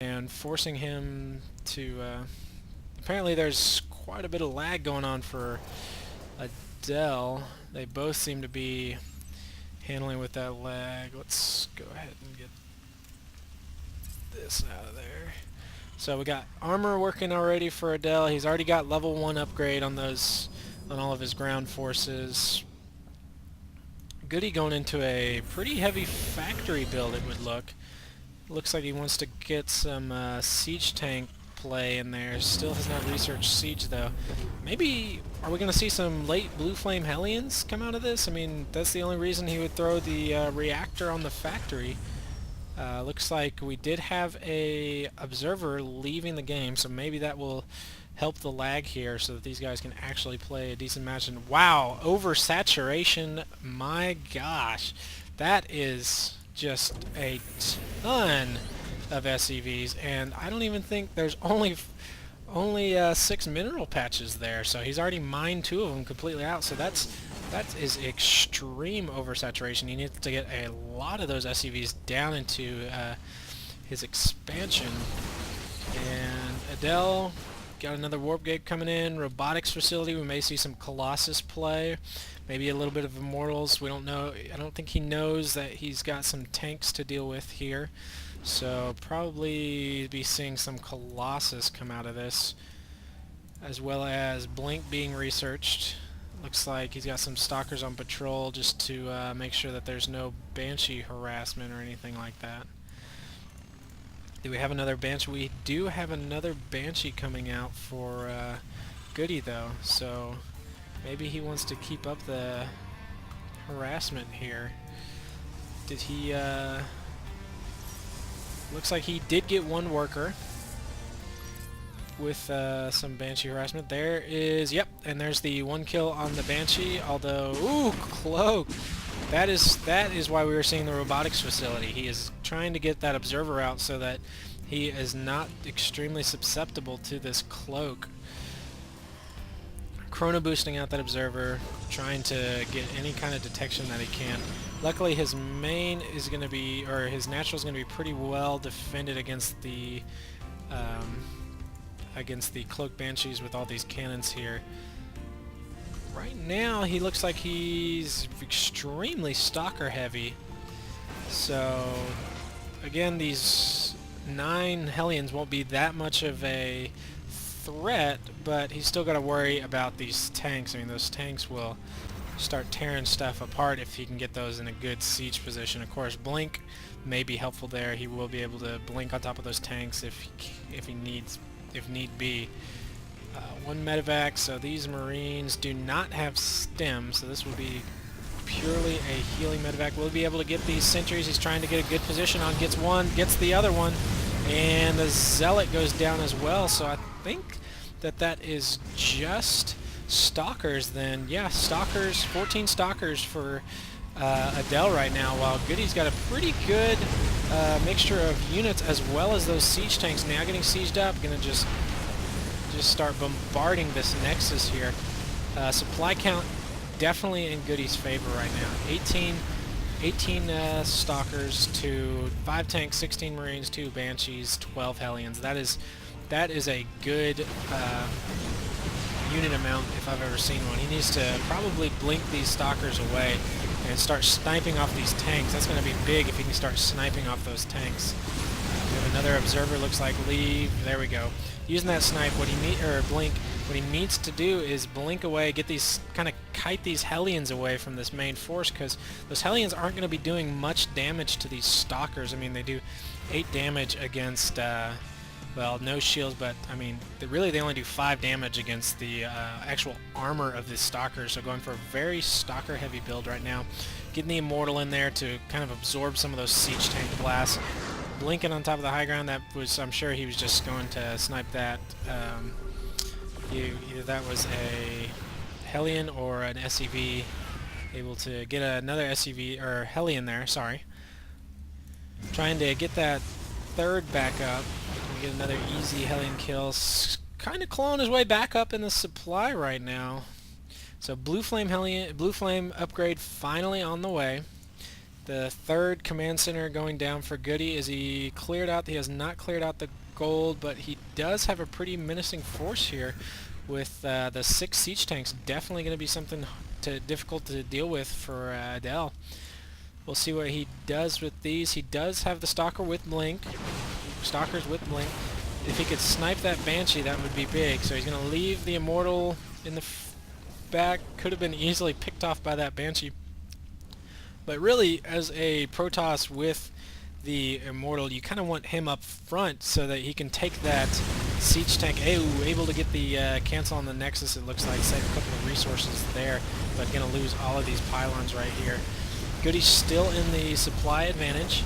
and forcing him to... apparently there's quite a bit of lag going on for Adel. They both seem to be handling with that lag. Let's go ahead and get this out of there. So we got armor working already for Adel. He's already got level 1 upgrade on all of his ground forces. GoOdy going into a pretty heavy factory build, it would look. Looks like he wants to get some siege tank play in there. Still has not researched siege though. Maybe are we going to see some late blue flame Hellions come out of this? I mean, that's the only reason he would throw the reactor on the factory. Looks like we did have a observer leaving the game, so maybe that will help the lag here so that these guys can actually play a decent match. And wow, oversaturation, my gosh, that is just a ton of SCVs, and I don't even think there's only 6 mineral patches there, so he's already mined 2 of them completely out, so that is extreme oversaturation. He needs to get a lot of those SCVs down into his expansion. And Adel got another warp gate coming in. Robotics facility, we may see some Colossus play. Maybe a little bit of Immortals. We don't know. I don't think he knows that he's got some tanks to deal with here. So probably be seeing some Colossus come out of this, as well as Blink being researched. Looks like he's got some stalkers on patrol just to make sure that there's no Banshee harassment or anything like that. Do we have another Banshee? We do have another Banshee coming out for GoOdy though, so maybe he wants to keep up the harassment here. Did he... looks like he did get 1 worker with some Banshee harassment. There is, yep, and there's the 1 kill on the Banshee, although, ooh, cloak. That is why we were seeing the robotics facility. He is trying to get that observer out so that he is not extremely susceptible to this cloak. Chrono boosting out that observer, trying to get any kind of detection that he can. Luckily his main is going to be, or his natural is going to be pretty well defended against the cloak banshees with all these cannons here. Right now he looks like he's extremely stalker heavy. So again, these 9 Hellions won't be that much of a threat, but he's still got to worry about these tanks. I mean, those tanks will start tearing stuff apart if he can get those in a good siege position. Of course, Blink may be helpful there. He will be able to blink on top of those tanks if need be. 1 medevac, so these Marines do not have stem, so this will be purely a healing medevac. We'll be able to get these sentries. He's trying to get a good position on, gets one, gets the other one, and the Zealot goes down as well. So I think that is just stalkers then. Yeah, stalkers, 14 stalkers for Adel right now, while GoOdy's got a pretty good mixture of units as well as those siege tanks now getting sieged up. Gonna just start bombarding this nexus here. Supply count definitely in GoOdy's favor right now. 18 stalkers to 5 tanks, 16 marines, 2 banshees, 12 hellions. That is a good unit amount if I've ever seen one. He needs to probably blink these stalkers away and start sniping off these tanks. That's going to be big if he can start sniping off those tanks. We have another observer, looks like leave. There we go. Using that snipe, blink. What he needs to do is blink away, get these, kind of kite these Hellions away from this main force, because those Hellions aren't going to be doing much damage to these stalkers. I mean, they do 8 damage against, well, no shields, but I mean, they only do 5 damage against the actual armor of the stalkers. So going for a very stalker-heavy build right now, getting the Immortal in there to kind of absorb some of those siege tank blasts. Blinking on top of the high ground, that was, I'm sure he was just going to snipe that. Either that was a Hellion or an SCV, able to get another SCV, or Hellion there, sorry. Trying to get that 3rd back up. Get another easy Hellion kill. Kind of clawing his way back up in the supply right now. So blue flame upgrade finally on the way. The third command center going down for GoOdy. Is he cleared out? He has not cleared out the gold, but he does have a pretty menacing force here with the 6 siege tanks. Definitely going to be something difficult to deal with for Adel. We'll see what he does with these. He does have the stalker with blink. Stalkers with blink. If he could snipe that Banshee, that would be big. So he's going to leave the Immortal in the back. Could have been easily picked off by that Banshee. But really, as a Protoss with the Immortal, you kind of want him up front so that he can take that siege tank. Able to get the cancel on the Nexus, it looks like. Save a couple of resources there, but going to lose all of these pylons right here. GoOdy's still in the supply advantage.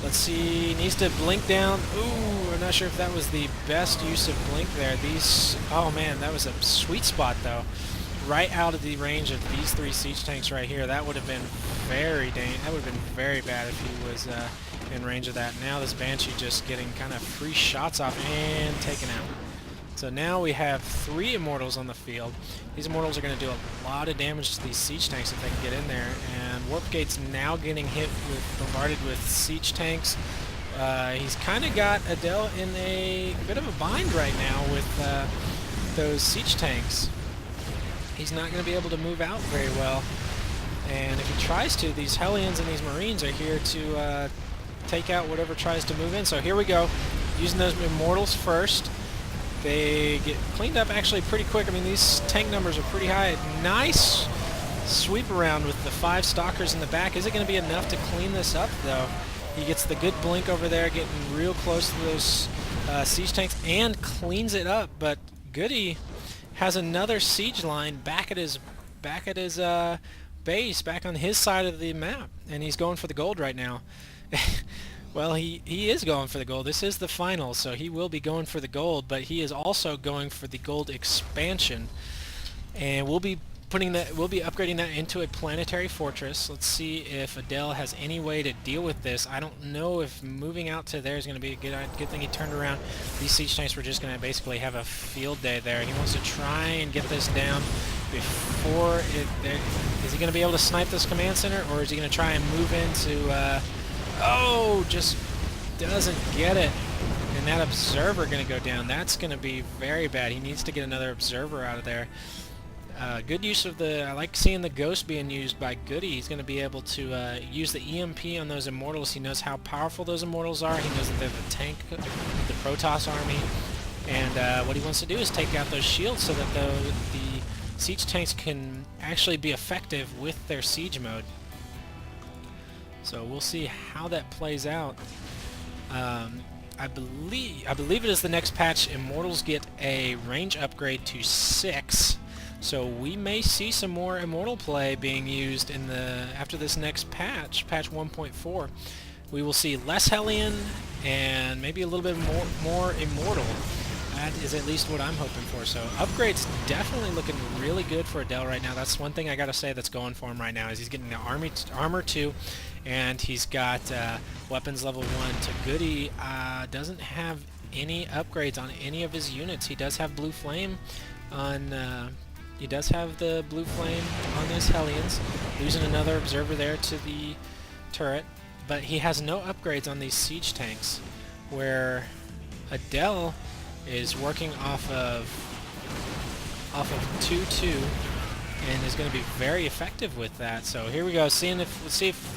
Let's see, needs to blink down. Ooh, I'm not sure if that was the best use of blink there. Oh man, that was a sweet spot though. Right out of the range of these 3 siege tanks right here. That would have been very bad if he was in range of that. Now this Banshee just getting kind of free shots off and taken out. So now we have 3 Immortals on the field. These Immortals are going to do a lot of damage to these siege tanks if they can get in there. And Warp Gate's now getting bombarded with siege tanks. He's kind of got Adel in a bit of a bind right now with those siege tanks. He's not going to be able to move out very well. And if he tries to, these Hellions and these Marines are here to take out whatever tries to move in. So here we go, using those Immortals first. They get cleaned up actually pretty quick. I mean, these tank numbers are pretty high. Nice sweep around with the 5 Stalkers in the back. Is it going to be enough to clean this up, though? He gets the good blink over there, getting real close to those siege tanks, and cleans it up. But GoOdy has another siege line back at his base, back on his side of the map, and he's going for the gold right now. Well, he is going for the gold. This is the final, so he will be going for the gold, but he is also going for the gold expansion. And we'll be upgrading that into a planetary fortress. Let's see if Adel has any way to deal with this. I don't know if moving out to there is going to be a good thing he turned around. These siege tanks were just going to basically have a field day there. He wants to try and get this down before is he going to be able to snipe this command center, or is he going to try and move into oh, just doesn't get it. And that observer going to go down. That's going to be very bad. He needs to get another observer out of there. Good use of I like seeing the Ghost being used by GoOdy. He's going to be able to use the EMP on those Immortals. He knows how powerful those Immortals are. He knows that they're the tank, the Protoss army. And what he wants to do is take out those shields so that the siege tanks can actually be effective with their siege mode. So we'll see how that plays out. I believe it is the next patch. Immortals get a range upgrade to 6, so we may see some more Immortal play being used in after this next patch, patch 1.4. We will see less Hellion and maybe a little bit more Immortal. That is at least what I'm hoping for. So upgrades definitely looking really good for Adel right now. That's one thing I gotta say that's going for him right now, is he's getting the armor 2, and he's got weapons level 1. To GoOdy doesn't have any upgrades on any of his units. He does have blue flame on. He does have the blue flame on his Hellions, losing another observer there to the turret, but he has no upgrades on these siege tanks, where Adel is working off of 2-2 and is going to be very effective with that. So here we go, let's see if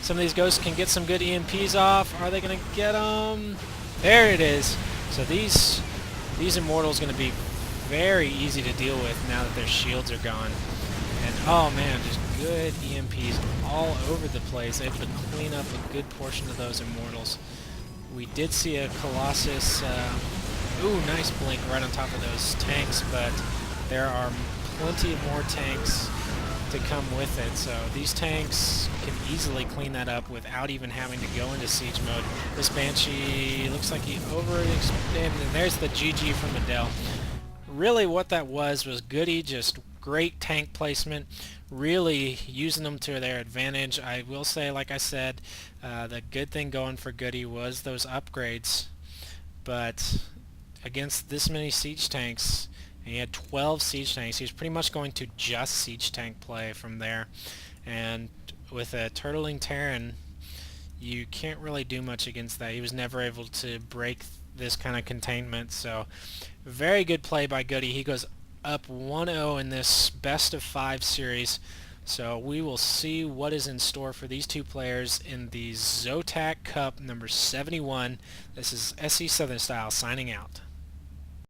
some of these ghosts can get some good EMPs off. Are they going to get them? There it is. So these Immortals going to be very easy to deal with now that their shields are gone. And oh man, just good EMPs all over the place. Able to clean up a good portion of those Immortals. We did see a Colossus. Ooh, nice blink right on top of those tanks, but there are plenty more tanks to come with it. So these tanks can easily clean that up without even having to go into siege mode. This Banshee looks like he overextended, and there's the GG from Adel. Really what that was GoOdy, just great tank placement, really using them to their advantage. I will say, like I said, the good thing going for GoOdy was those upgrades, but against this many siege tanks, and he had 12 siege tanks, he was pretty much going to just siege tank play from there. And with a turtling Terran, you can't really do much against that. He was never able to break this kind of containment, so very good play by GoOdy. He goes up 1-0 in this best of 5 series. So we will see what is in store for these two players in the ZOTAC Cup number 71. This is SC Southern Style signing out.